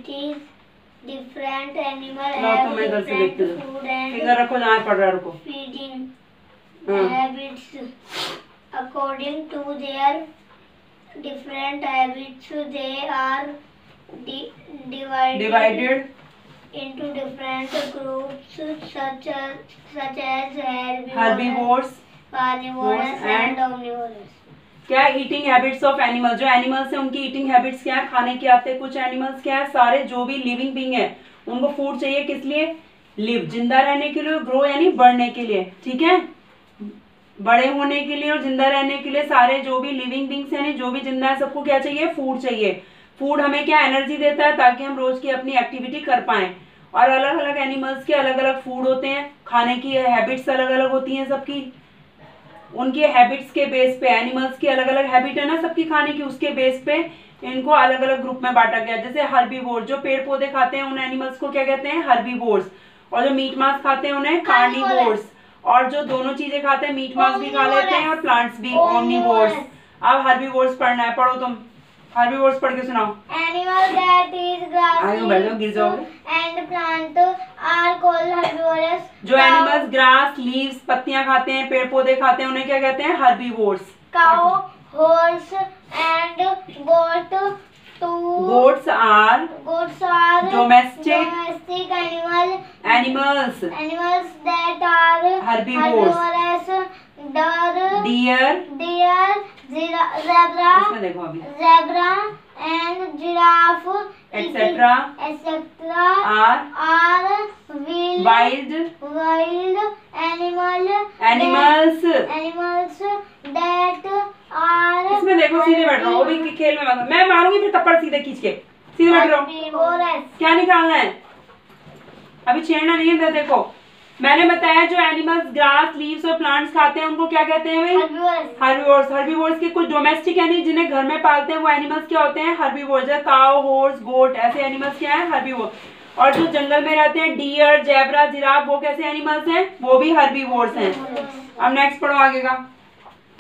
activities. Different animal low have तो मैं इधर से different देखती हूँ। food and फिंगर रखो जहाँ पढ़ रहा है, रुको। feeding habits. According to their different habits, they are divided into different groups such as herbivores, carnivores and omnivores. क्या है ईटिंग हैबिट्स ऑफ एनिमल्स? जो एनिमल्स है उनकी ईटिंग हैबिट्स क्या है? खाने की आते हैं। कुछ एनिमल्स क्या है, सारे जो भी लिविंग बीइंग है उनको फूड चाहिए, किस लिए? लिव, जिंदा रहने के लिए, ग्रो यानी बढ़ने के लिए, ठीक है, बड़े होने के लिए और जिंदा रहने के लिए सारे जो भी लिविंग बीइंग्स यानी जो भी जिंदा है सबको क्या चाहिए? फूड चाहिए। फूड हमें क्या एनर्जी देता है ताकि हम रोज की अपनी एक्टिविटी कर पाए। और अलग अलग एनिमल्स के अलग अलग फूड होते हैं, खाने की हैबिट्स अलग अलग होती हैं सबकी। उनके हैबिट्स के बेस पे, एनिमल्स की अलग अलग हैबिट है ना सबकी खाने की, उसके बेस पे इनको अलग अलग ग्रुप में बांटा गया। जैसे हर्बीवोर, जो पेड़ पौधे खाते हैं उन एनिमल्स को क्या कहते हैं? हर्बीवोर्स। और जो मीट मांस खाते हैं उन्हें कार्निवोर्स। और जो दोनों चीजें खाते हैं, मीट मांस भी खा लेते हैं और प्लांट्स भी, ओमनिवोर्स। अब हर्बीवोर्स पढ़ना है, पढ़ो तुम। हर्बीवोर्स पढ़ के सुनाओ। Animal that eat grass, गिर जाओगे, and plant are called herbivores. जो एनिमल्स ग्रास, लीव्स, पत्तियां खाते हैं, पेड़ पौधे खाते हैं उन्हें क्या कहते हैं? Herbivores. Cow, horse and goat. Goats are domestic animals that are herbivores. Deer, zebra देखो अभी, and giraffe etc. are wild animals that are, इसमें देखो सीधे बैठ रहो, वो भी खेल में मत, मैं मारूंगी फिर थप्पड़ सीधे खींच के, सीधे बैठ रहो। क्या निकालना है? अभी छेड़ना नहीं है। देखो मैंने बताया जो एनिमल्स ग्रास, लीव्स और प्लांट्स खाते हैं उनको क्या कहते हैं भाई? हर्बीवोर्स। हर्बीवोर्स के कुछ डोमेस्टिक यानी जिन्हें घर में पालते हैं वो एनिमल्स क्या होते हैं? हर्बीवोर्स। जैसे काउ, हॉर्स, गोट, ऐसे एनिमल्स क्या है? हर्बीवोर। और जो जंगल में रहते हैं, डियर, जेब्रा, जिराफ, वो कैसे एनिमल्स हैं? वो भी हर्बीवोर्स हैं। अब नेक्स्ट पढ़ो आगे का।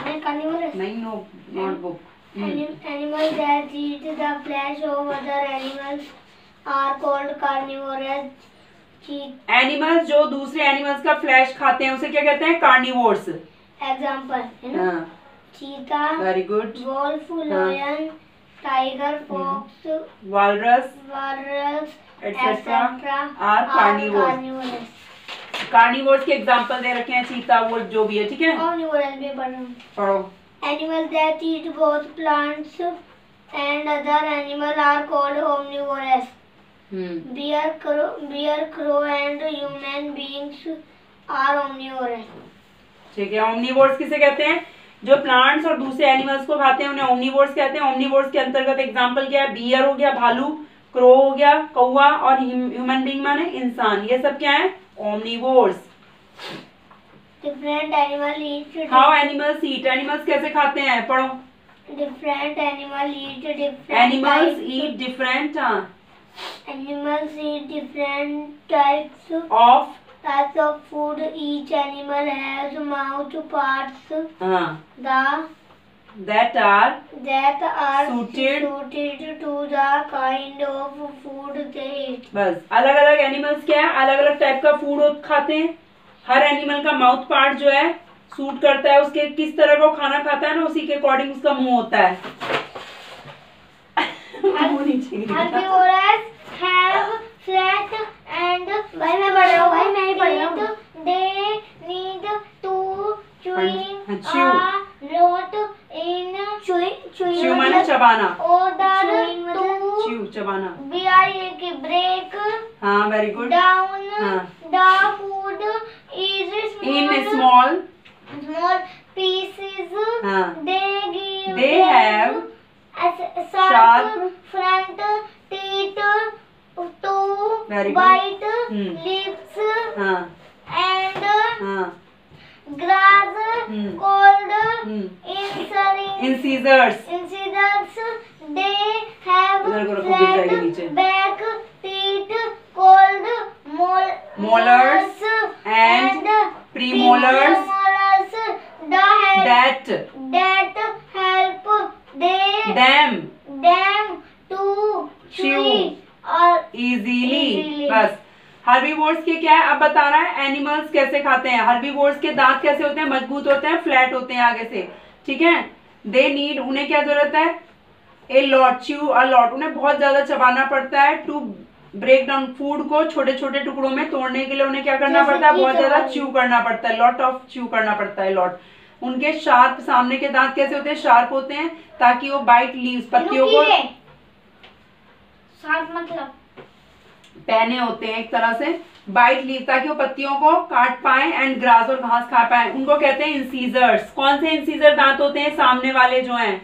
नहीं, no, not book. Animals that eat the flesh of other animals are called carnivores. Animals जो दूसरे एनिमल्स का फ्लैश खाते हैं उसे क्या कहते हैं? कार्निवोर्स। एग्जाम्पल है ना? Cheetah, very good, wolf, lion, tiger, fox, walrus etcetera are carnivores. Carnivores के एग्जांपल दे रखे हैं, चीता, वोल्फ, जो भी है, ठीक है। ओमनिवोरस भी पढ़ो। Animals that eat both plants and other animals are called omnivores. Bear, crow and human beings are omnivores. ठीक है। ओमनिवोर्स किसे कहते हैं? जो प्लांट्स और दूसरे एनिमल्स को खाते हैं उन्हें ओमनिवोर्स कहते हैं। ओमनिवोर्स के अंतर्गत एग्जांपल क्या है? बियर हो गया, भालू, क्रो हो गया, कौवा, और ह्यूमन बीइंग माने इंसान, ये सब क्या है? Omnivores. Different animal eat. How animals eat? Animals कैसे खाते हैं? पढ़ो। Different animal eat different. Animals eat different. Animals eat different types of food. Each animal has mouth parts that are suited to the kind of food they eat. बस अलग अलग animals क्या है? अलग अलग टाइप का फूड खाते हैं। हर एनिमल का माउथ पार्ट जो है सूट करता है उसके किस तरह का खाना खाता है ना, उसी के अकॉर्डिंग उसका मुंह होता है। Herbivores have flat and भाई मैं पढ़ रहा हूँ, भाई मैं ही पढ़ रहा हूँ। They need to chew a lot in chew माने चबाना, order to chew चबाना, break हाँ very good, down the food is in small pieces. They have sharp front teeth to bite lips and grass called incisors. They have flat back teeth called molars and premolars that help them them to chew easily. बस herbivores के क्या है, अब बता रहा है animals कैसे खाते हैं। हर्बीवोर्स के दांत कैसे होते हैं, मजबूत होते हैं, फ्लैट होते हैं आगे से, ठीक है। दे नीड, उन्हें क्या जरूरत है, a lot, chew a lot, उन्हें बहुत ज्यादा चबाना पड़ता है। टू ब्रेक डाउन, फूड को छोटे छोटे टुकड़ों में तोड़ने के लिए उन्हें क्या करना पड़ता है, बहुत ज्यादा च्यू करना पड़ता है, लॉट ऑफ च्यू करना पड़ता है, लॉट। उनके शार्प, सामने के दांत कैसे होते हैं, शार्प होते हैं, ताकि वो बाइट लीव्स, पत्तियों को, शार्प मतलब पहने होते हैं एक तरह से, बाइट लीव, ताकि वो पत्तियों को काट पाए एंड ग्रास और घास खा पाए। उनको कहते हैं इंसीजर्स। कौन से इंसीजर दांत होते हैं, सामने वाले जो हैं,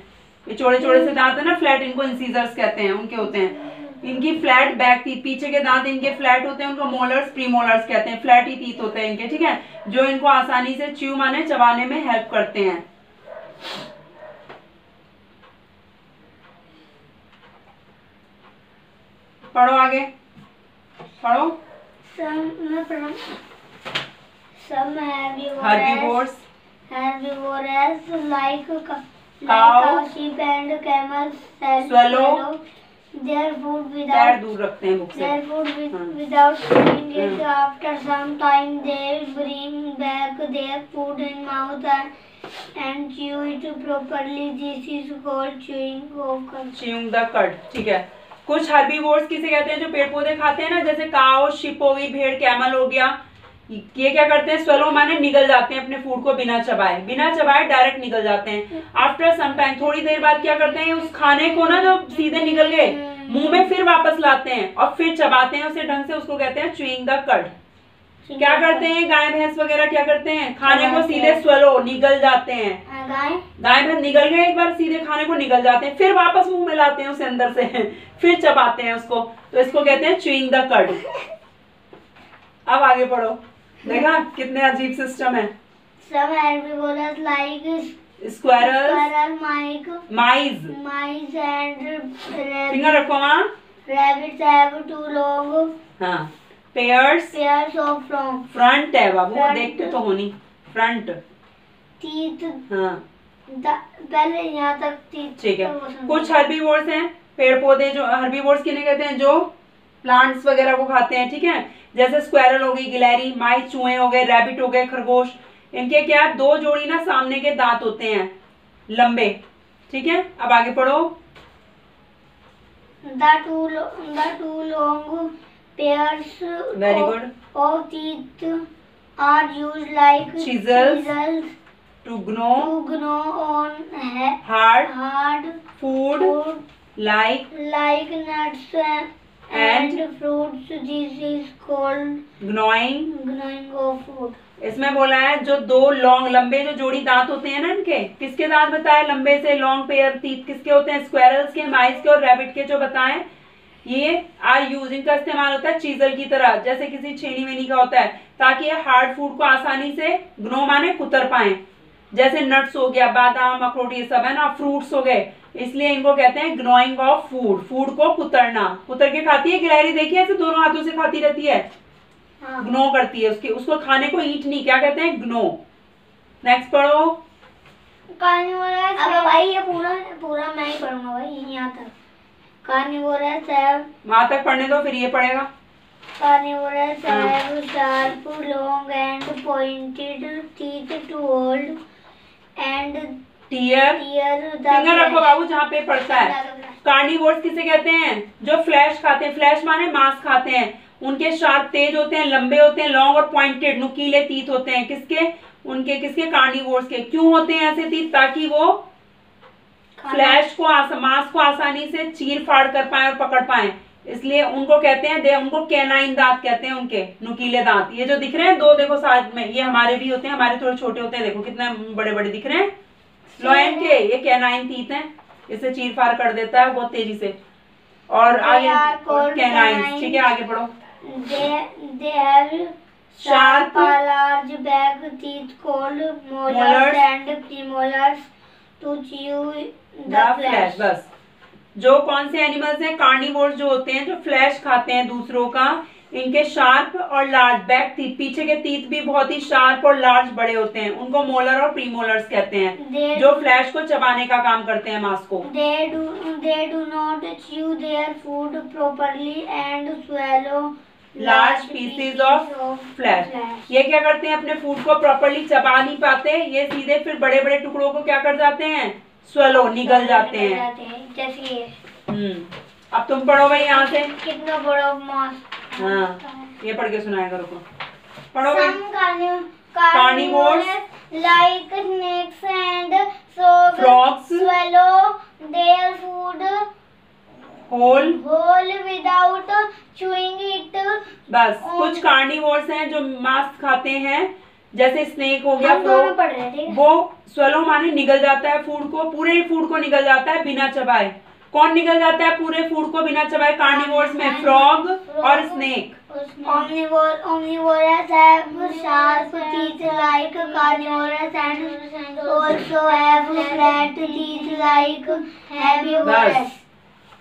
ये चौड़े चौड़े से दांत है ना, फ्लैट, इनको इंसीजर्स कहते हैं, उनके होते हैं। इनकी फ्लैट बैक टीथ, पीछे के दांत इनके फ्लैट होते हैं, उनको मोलर्स, प्रीमोलर्स कहते हैं, फ्लैट ही टीथ होते हैं इनके, ठीक है, जो इनको आसानी से च्यू माने चबाने में हेल्प करते हैं। पढ़ो आगे, पढ़ो। Some herbivores like cow, sheep and camels swallow their food पैर दूर रखते हैं बुक से, without chewing it. After some time they bring back their food in mouth and chew it properly. This is called chewing the cud. ठीक है। कुछ herbivores किसे कहते हैं, जो पेड़ पौधे खाते हैं ना, जैसे काव, शिप हो गई, भेड़, कैमल हो गया, ये क्या करते हैं, स्वेलो माने निगल जाते हैं अपने फूड को बिना चबाए डायरेक्ट निगल जाते हैं। आफ्टर सम टाइम, थोड़ी देर बाद क्या करते हैं, उस खाने को ना जो सीधे निगल गए मुंह में फिर वापस लाते हैं और फिर चबाते हैं उसे ढंग से, उसको कहते हैं च्यूइंग द कड। क्या करते हैं, गाय भैंस वगैरह क्या करते हैं, खाने को सीधे स्वेलो निगल जाते हैं। गाय भैंस निगल गए एक बार, सीधे खाने को निगल जाते हैं, फिर वापस मुंह में लाते हैं उसे अंदर से फिर चबाते हैं उसको, तो इसको कहते हैं च्यूइंग द कड। अब आगे पढ़ो, देखा कितने अजीब सिस्टम है। Some herbivores like squirrel, mice and finger रखो वहाँ, rabbits have two long pairs of front है बाबू, देखते तो होनी, फ्रंट teeth। पहले यहाँ तक teeth, ठीक है। कुछ हर्बीवोर्स हैं, पेड़ पौधे, जो हर्बीवोर्स किन्हें कहते हैं, जो प्लांट्स वगैरह को खाते हैं, ठीक है, जैसे स्क्वायरल हो गई, गिलहरी, माइस चूहे हो गए, रैबिट हो गए, खरगोश। इनके क्या, दो जोड़ी ना सामने के दांत होते हैं लंबे, ठीक है। अब आगे पढ़ो। The two long pairs Very good. of teeth are used like chisels to gnaw on hard food like nuts and fruits. This is called gnawing of food. इसमें बोला है जो दो लॉन्ग लंबे जो जोड़ी दांत होते हैं ना, इनके किसके दांत बताए, लंबे से लॉन्ग पेयर टीथ किसके होते हैं, स्क्वायरल्स के, माइस के और रैबिट के, जो बताएं, ये आर यूज, इनका इस्तेमाल होता है चीजल की तरह, जैसे किसी छेनी वेनी का होता है, ताकि ये हार्ड फूड को आसानी से ग्नो माने कुतर पाए, जैसे नट्स हो गया, बादाम, अखरोट, ये सब है ना, फ्रूट्स हो गए, इसलिए इनको कहते हैं ग्नोइंग ऑफ फूड, फूड को कुतरना। कुतर के खाती है गिलहरी, देखिए ऐसे दोनों हाथों से खाती रहती है, ग्नो करती है, उसको खाने को ईट नहीं, क्या कहते हैं, ग्नो। नेक्स्ट पढ़ो। अब भाई ये पूरा मैं ही पढ़ूंगा भाई, यहाँ तक। Carnivorous have, वहां तक पढ़ने दो, फिर ये पढ़ेगा। Carnivorous have sharp, long and pointed teeth to hold and tear the finger रखो बाबू जहाँ पे पढ़ता है। कार्निवोर्स किसे कहते हैं, जो फ्लैश खाते हैं, फ्लैश माने मांस खाते हैं, उनके शार्प तेज होते हैं, लंबे होते हैं, लॉन्ग और पॉइंटेड नुकीले तीत होते हैं, किसके, उनके, किसके, कार्निवोर्स के। क्यों होते हैं ऐसे तीत, ताकि वो फ्लैश को, मांस को आसानी से चीर फाड़ कर पाए और पकड़ पाए, इसलिए उनको कहते हैं, उनको कैनाइन दांत कहते हैं, उनके नुकीले दांत। ये जो दिख रहे हैं दो, देखो साथ में, ये हमारे भी होते हैं, हमारे थोड़े छोटे होते हैं, देखो कितने बड़े बड़े दिख रहे हैं, लॉयन के, ये कैनाइन तीत हैं, इसे चीर फाड़ कर देता है बहुत तेजी से। और आगे कैनाइन, ठीक है, आगे पढ़ो। They have sharp, large back teeth called molars and premolars to chew the flesh. बस जो कौन से एनिमल्स हैं, कार्निवोर्स जो होते हैं, जो फ्लैश खाते हैं दूसरों का, इनके शार्प और लार्ज बैक टीथ, पीछे के टीथ भी बहुत ही शार्प और लार्ज बड़े होते हैं, उनको मोलर और प्रीमोलर्स कहते हैं, जो फ्लैश को चबाने का काम करते हैं मांस को। They do not chew their food properly and swallow large pieces of flash. ये क्या करते हैं, अपने फूड को प्रॉपरली चबा नहीं पाते, ये सीधे फिर बड़े बड़े टुकड़ों को क्या कर जाते हैं, स्वेलो, निगल जाते हैं। जैसे ये। अब तुम पढ़ो भाई यहाँ से। कितना बड़ा मांस। हाँ, ये पढ़ के सुनाया करो को। पढ़ो भाई। Carnivores like snakes and frogs swallow their food whole without chewing it। बस कुछ कार्निवोर्स हैं जो मांस खाते हैं, जैसे स्नेक हो गया, वो स्वेलो माने निगल जाता है फूड को, पूरे फूड को निगल जाता है बिना चबाए। कौन निगल जाता है पूरे फूड को बिना चबाए कार्निवोर्स में? फ्रॉग और snake. Omnivores have sharp teeth like carnivores and also have flat teeth like herbivores।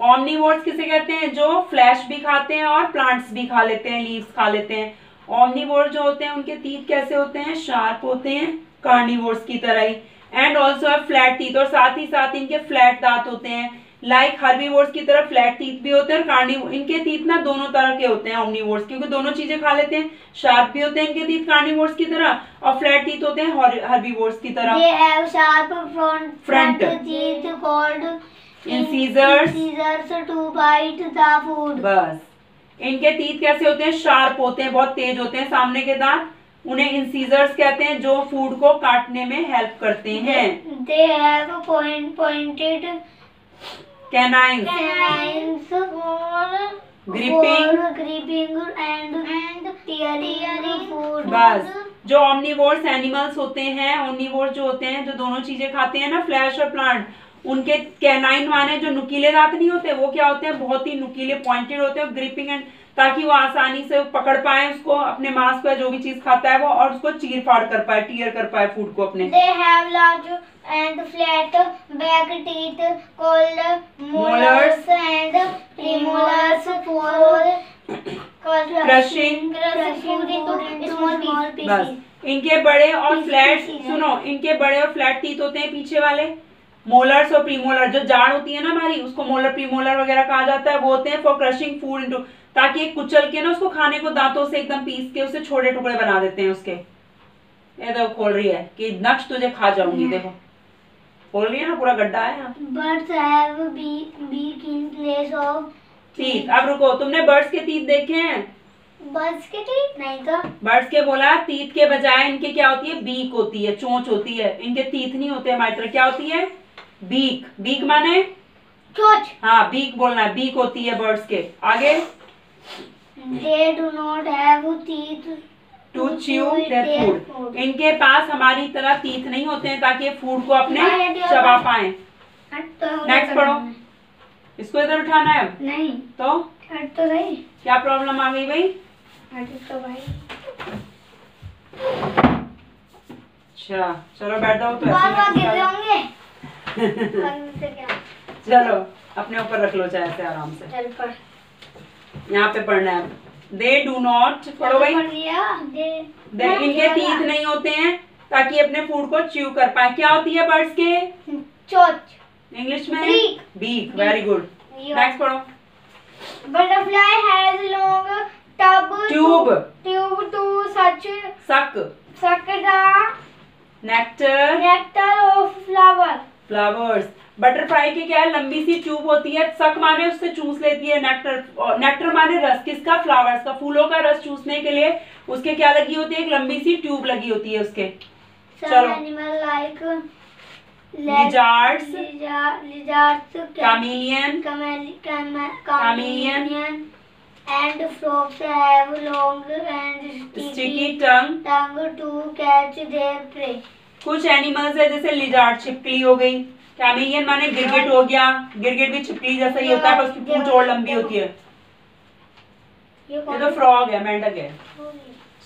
ऑमनीवोर्स किसे कहते हैं? जो फ्लैश भी खाते हैं और प्लांट्स भी खा लेते हैं, लीव्स खा लेते हैं। ऑमनीवोर्स जो होते हैं उनके टीथ कैसे होते हैं? शार्प होते हैं, कार्निवोर्स की तरह ही। एंड ऑल्सो है फ्लैट टीथ, और साथ ही साथ इनके फ्लैट दांत होते हैं। लाइक हर्बीवोर्स की तरह फ्लैट टीथ भी होते हैं, और कार्निवोर्स इनके टीथ ना दोनों तरह के होते हैं ऑमनीवोर्स, क्योंकि दोनों चीजें खा लेते हैं। शार्प भी होते हैं इनके टीथ कार्निवोर्स की तरह, और फ्लैट टीथ होते हैं हर्बीवोर्स की तरह। They have sharp front teeth called incisors to bite the food। बस इनके टीथ कैसे होते हैं? शार्प होते हैं, बहुत तेज होते हैं सामने के दांत, उन्हें इंसीजर्स कहते हैं, जो फूड को काटने में हेल्प करते हैं। They have pointed canines for gripping and tearing food। बस जो ऑमनीवोर्स एनिमल्स होते हैं, ओमनीवोर्स जो होते हैं, जो दोनों चीजें खाते हैं ना, फ्लैश और प्लांट, उनके कैनाइन माने जो नुकीले दांत नहीं होते, वो क्या होते हैं? बहुत ही नुकीले, पॉइंटेड होते हैं, ग्रिपिंग एंड, ताकि वो आसानी से पकड़ पाए उसको, अपने मांस को, जो भी चीज खाता है वो, और उसको चीर फाड़ कर पाए, टीयर कर पाए फूड को अपने। They have large and flat back teeth called molars and premolars for crushing food into small pieces। बस इनके बड़े और फ्लैट, सुनो, इनके बड़े और फ्लैट टीथ होते हैं पीछे वाले, मोलर्स और प्रीमोलर। जो जाड़ होती है ना हमारी, उसको मोलर प्रीमोलर वगैरह कहा जाता है, वो होते हैं फॉर क्रशिंग फूड इनटू, ताकि एक कुचल के ना उसको खाने को दांतों से एकदम पीस के उसे छोटे टुकड़े बना देते हैं उसके। ये देखो खोल रही है कि नक्श तुझे खा जाऊंगी, देखो खोल रही है ना, पूरा गड्ढा है यहाँ। Birds have beak in place of teeth। अब रुको, तुमने बर्ड्स के टीथ देखे हैं? बर्ड्स के टीथ नहीं तो। बर्ड्स के बोला, टीथ के बजाय इनके क्या होती है? बीक होती है, चोंच होती है। इनके टीथ नहीं होते हमारी तरह, क्या होती है? बीक। बीक माने चोंच। हाँ, बीक बोलना है, बीक होती है बर्ड्स के। आगे They do not have teeth to chew their food। इनके पास हमारी तरह टीथ नहीं होते हैं, ताकि ये फूड को अपने चबा पाए। नेक्स्ट पढ़ो। इसको इधर उठाना है अब? नहीं तो सही। क्या प्रॉब्लम आ गई भाई? तो भाई अच्छा चलो बैठ जाओ। तो बार गिर होंगे। चलो अपने ऊपर रख लो चाहे से आराम से। चल पढ़। यहाँ पे पढ़ना है। दे डू नॉट, पढ़ो भाई। इनके टीथ नहीं होते हैं, ताकि अपने फूड को च्यू कर पाए। क्या होती है बर्ड्स के? चोंच। इंग्लिश में बीक। Very good. नेक्स्ट पढ़ो। Butterfly has long tube to suck the nectar of flowers. Butterfly की क्या है? लंबी सी ट्यूब होती है, सक माने उससे चूस लेती है नेक्टर। नेक्टर माने रस, किसका? फ्लावर्स का, फूलों का रस चूसने के लिए उसके क्या लगी होती है? एक लंबी सी ट्यूब लगी होती है उसके। चलो। Animal like lizards, chameleon and frogs have long and sticky tongue to catch their prey। कुछ एनिमल्स है जैसे लिजार्ड, छिपकली हो गई। कैमेलियन माने गिरगिट हो गया, गिरगिट भी छिपकली जैसा ही होता है, बस उसकी पूंछ और लंबी होती है। ये तो फ्रॉग है, मेंढक है।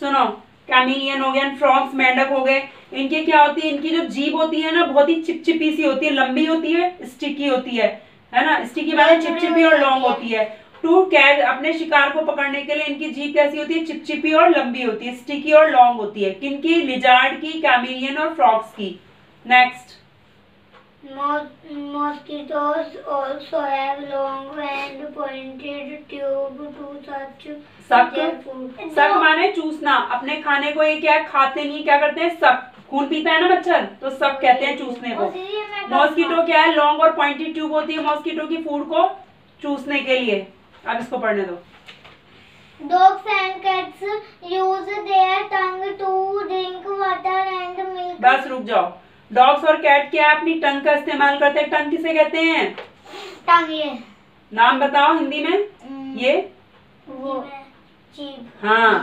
सुनो, कैमेलियन हो गया, फ्रॉग्स मेंढक हो गए। इनके क्या होती है? इनकी जो जीभ होती है ना, बहुत ही चिपचिपी सी होती है, लंबी होती है, स्टिकी होती है ना। स्टिकी माने चिपचिपी और लॉन्ग होती है। टू कैच, अपने शिकार को पकड़ने के लिए इनकी जीभ कैसी होती है? चिपचिपी और लंबी होती है, स्टिकी और लॉन्ग होती है। किनकी? लिजार्ड की, कैमेलियन और फ्रॉग्स की। Next, mosquitoes also have long and pointed tube to suck their food. सक माने चूसना। अपने खाने को ये क्या खाते नहीं, क्या करते हैं? सक। खून पीता है ना मच्छर, तो सक कहते हैं चूसने को। मॉस्किटो क्या है? लॉन्ग और पॉइंटेड ट्यूब होती है मॉस्किटो की फूड को चूसने के लिए। अब इसको पढ़ने दो। Dogs and cats use their tongue to drink water and milk. बस रुक जाओ। डॉग्स और कैट क्या है? अपनी टंग का इस्तेमाल करते हैं। टंग किसे कहते हैं? टंग। ये नाम बताओ हिंदी में। ये वो जीभ। हाँ,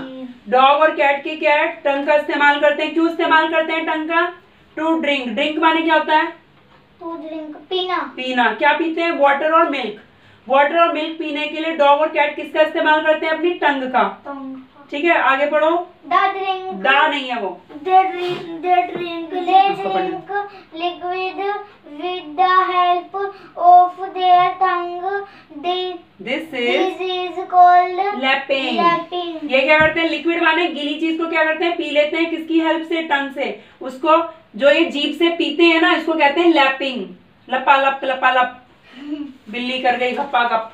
डॉग और कैट की क्या है? टंग का इस्तेमाल करते हैं। क्यों इस्तेमाल करते हैं टंग का? To drink. ड्रिंक माने क्या होता है? टू ड्रिंक, पीना। पीना। क्या पीते हैं? वाटर और मिल्क। वाटर और मिल्क पीने के लिए डॉग और कैट किसका इस्तेमाल करते हैं? अपनी टंग का। ठीक है, आगे पढ़ो। दा नहीं है वो। They drink liquid with the help of their tongue. This is called lapping. lapping. ये क्या करते हैं? लिक्विड माने गीली चीज को क्या करते हैं? पी लेते हैं। किसकी हेल्प से? टंग से। उसको जो ये जीभ से पीते हैं ना, इसको कहते हैं लैपिंग। लपालप लपालप। बिल्ली कर गई गप्पा गप।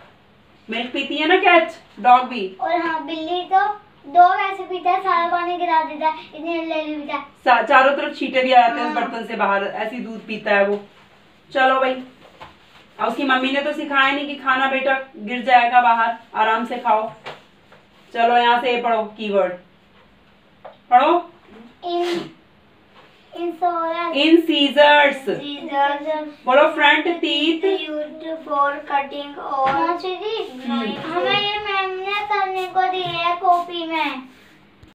मिल्क पीती है ना कैट, डॉग भी। और हाँ, बिल्ली तो डॉग ऐसे पीता है, सारा पानी गिरा देता है, इतने ले पीता है, चारों तरफ छींटे भी आ जाते हैं उस बर्तन से बाहर, ऐसी दूध पीता है वो। चलो भाई, अब उसकी मम्मी ने तो सिखाया नहीं कि खाना बेटा गिर जाएगा बाहर, आराम से खाओ। चलो यहाँ से ये पढ़ो, कीवर्ड पढ़ो। इन सीजर्स। बोलो front teeth used for cutting or हम्म। हमें ये मैम ने करने को दी है कॉपी में।